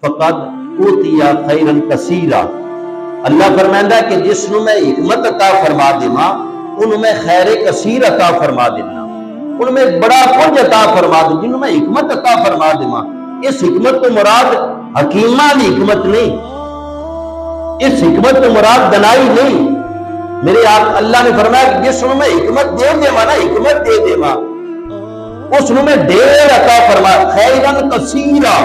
فقد اوتیا خیرا کثیرا۔ اللہ فرمائندا ہے کہ جس نو میں حکمت عطا فرما دیواں انہوں میں خیر کثیر عطا فرما دینا، انہوں میں بڑا کچھ عطا فرما دوں جنہوں میں حکمت عطا فرما دیواں۔ اس حکمت تو مراد حکیمہ دی حکمت نہیں، اس حکمت تو مراد دنائی نہیں۔ میرے آپ اللہ نے فرمایا کہ جس نو میں حکمت دے دیواں نا، حکمت دے دیواں اس نو میں ڈھیر عطا فرما، خیرن کثیرا،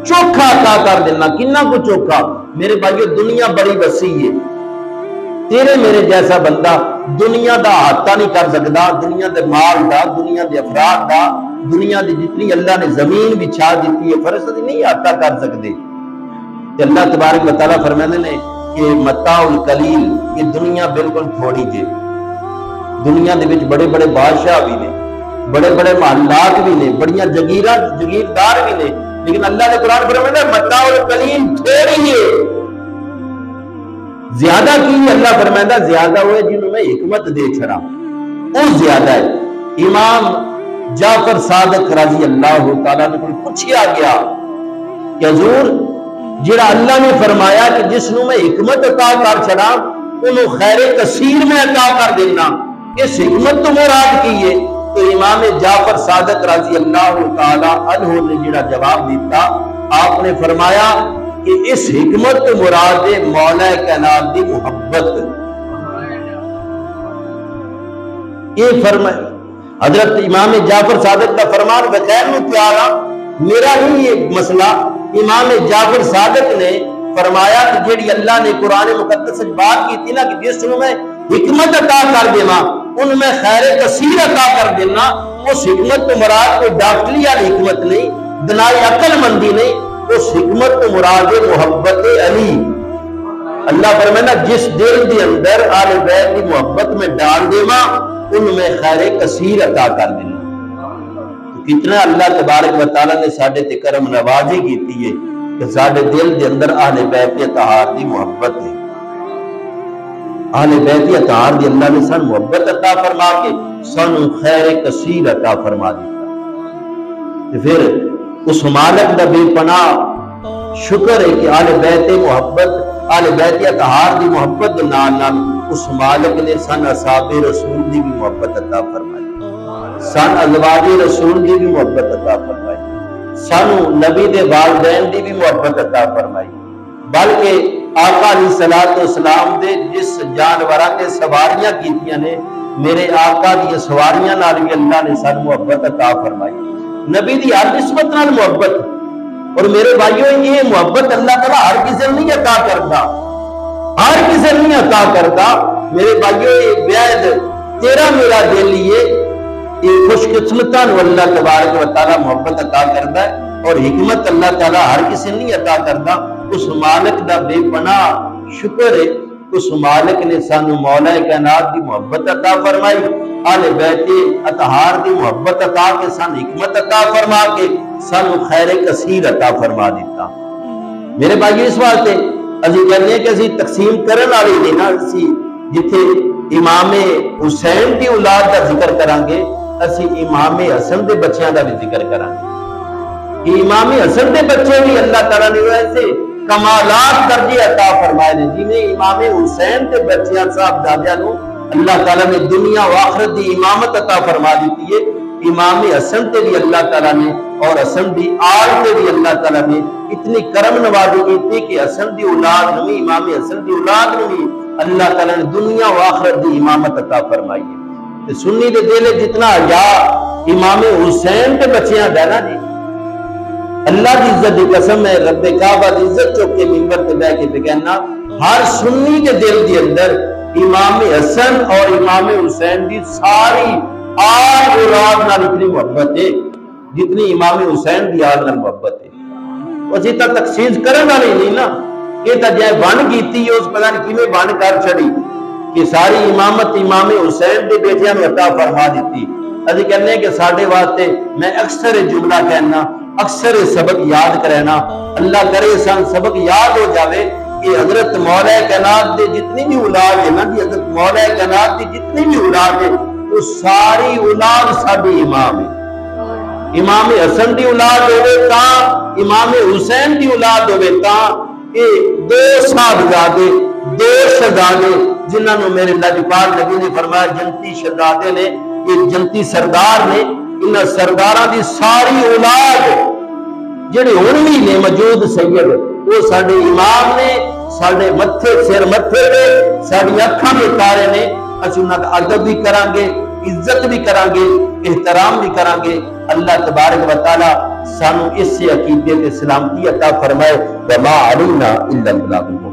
چوکھا عطا کر دینا۔ کنا کو چوکھا؟ میرے بھائیو دنیا بڑی وسیع ہے، تیرے میرے جیسا بندہ دنیا دا احاطہ نہیں کر سکتا، دنیا دے مال دا، دنیا دے افراد دا، دنیا دی جتنی اللہ نے زمین بچھا دیتی ہے فرض دی نہیں احاطہ کر سکتے۔ کہ اللہ تبارک و تعالیٰ فرماتے ہیں کہ متاع القلیل، یہ دنیا بالکل تھوڑی جی، دنیا دے وچ بڑے بڑے بادشاہ بھی نے، بڑے بڑے محلات بھی نے، بڑیاں جگیردار بھی نے، لیکن اللہ نے قرآن فرمایا متاع القلیل تھوڑی ہے۔ زیادہ کی اللہ فرمایا زیادہ ہوئے جنہوں میں حکمت دے چھڑا، وہ زیادہ ہے۔ امام جعفر صادق رضی اللہ تعالیٰ نے پوچھا گیا کہ حضور جڑا اللہ نے فرمایا کہ جس نو میں حکمت عطا کر چھڑا انہوں خیر کثیر میں عطا کر دینا، اس حکمت تو مراد کی ہے؟ تو امام جعفر صادق رضی اللہ تعالیٰ عنہ نے جڑا جواب دیتا، آپ نے فرمایا کہ اس حکمت تو مراد ہے مولا کائنات دی محبت۔ یہ فرمایا حضرت امام جعفر صادق کا فرمان بغیر میں پیارا میرا نہیں یہ مسئلہ، امام جعفر صادق نے فرمایا کہ جیڑی اللہ نے قرآن مقدس بات کی تھی نا کہ جس میں حکمت عطا کر دینا ان میں خیر کثیر عطا کر دینا، اس حکمت تو مراد کوئی ڈاکٹری والی حکمت نہیں، دنائی عقل مندی نہیں، اس حکمت تو مراد محبت علی۔ اللہ فرمانا جس دل دے اندر آل بیت کی محبت میں ڈال دیواں ان میں خیر کثیر عطا کر دینا۔ کتنا اللہ تبارک و تعالیٰ نے ساڈے تے کرم نوازی کیتی ہے کہ ساڈے دل دے اندر اہل بیت اطہار دی محبت ہے، اہل بیت اطہار دی اللہ نے سان محبت عطا فرما کے سانو خیر کثیر عطا فرما دیتا۔ پھر اس مالک دا بے پناہ شکر ہے کہ اہل بیت محبت، اہل بیت اطہار دی محبت نال اس مالک نے سن اصحاب رسول دی بھی محبت عطا فرمائی، سن ازواج رسول دی بھی محبت عطا فرمائی، سانو نبی دے والدین دی بھی محبت عطا فرمائی، بلکہ آقا علیہ الصلوۃ والسلام دے جس جانوراں نے سواریاں کیتیاں نے میرے آقا دی سواریاں نال بھی اللہ نے سن محبت عطا فرمائی، نبی دی ہر نسبت نال محبت۔ اور میرے بھائیوں یہ محبت اللہ تعالیٰ ہر کسی نہیں عطا کرتا، ہر کسی نہیں عطا کرتا۔ میرے بھائیوں یہ بیعت تیرا میرا دل یہ خوش قسمتاں نو اللہ تبارک و تعالیٰ محبت عطا کرتا ہے، اور حکمت اللہ تعالیٰ ہر کسی نہیں عطا کرتا۔ اس مالک دا بے پناہ شکر ہے، اس مالک نے سانو مولا کائنات دی محبت عطا فرمائی، اہل بیت اطہار دی محبت عطا کے سان حکمت عطا فرما کے سانو خیر کثیر عطا فرما دیتا۔ میرے بھائی اس واسطے اسی کہنے ہیں کہ اسی تقسیم کرن والی نہیں نا، اسی جتھے امام حسین دی اولاد دا ذکر کریں گے اسی امام حسن دے بچیاں دا بھی ذکر کریں گے کہ امام حسن دے بچے بھی اللہ تعالیٰ نے ویسے کمالات درجے عطا فرمائے نے، جنہیں امام حسین دے بچیاں صاحب دادیاں نو اللہ تعالیٰ نے دنیا و آخرت دی امامت عطا فرما دیتی ہے۔ امام حسن تے بھی اللہ تعالیٰ نے اور حسن دی آل تے بھی اللہ تعالیٰ نے اتنی کرم نوازی کی کہ حسن دی اولاد نو امام حسن دی اولاد نو اللہ تعالیٰ نے دنیا و آخرت دی امامت عطا فرمائی ہے۔ سنی دے دل جتنا حیا امام حسین تے بچیاں دا نا جی، اللہ کی عزت دی قسم ہے، رب کعبہ دی عزت چوک کے منبر تے بیٹھ کے کہنا ہر سنی کے دل دے اندر امام حسن اور امام حسین دی ساری آل اولاد نال اتنی محبت ہے جتنی امام حسین دی آل نال محبت ہے۔ اسی تا تخصیص کرن والی نہیں نا، کہ تا جے بن کیتی ہے اس پتہ نہیں کیویں بن کر چھڑی کہ ساری امامت امام حسین دے بیٹیاں نوں عطا فرما دیتی۔ اسی کہنے کہ ساڈے واسطے میں اکثر جملہ کہنا، اکثر سبق یاد کرینا، اللہ کرے سان سبق یاد ہو جاوے کہ حضرت مولا کائنات دے جتنی بھی اولاد ہے نا جی، حضرت مولا کائنات دی جتنی بھی اولاد ہے وہ ساری اولاد ساڈی امام ہے۔ امام حسن دی اولاد ہوئے تا امام حسین دی اولاد ہوئے تاں اے دو صاحبزادے دو شہزادے جنہاں نو میرے لاجپال نبی نے فرمایا جنتی شہزادے نے، یہ جنتی سردار نے، انہاں سرداراں دی ساری اولاد جڑے ہن بھی نے موجود سید وہ ساڈے امام نے، ساڈے متھے سر متھے نے، ساڈی اکھاں دے تارے نے، اسی انہاں دا ادب بھی کران گے، عزت بھی کران گے، احترام بھی کران گے۔ اللہ تبارک و تعالی سانو اس عقیدے تے سلامتی عطا فرمائے۔ وما علینا الا البلاغ۔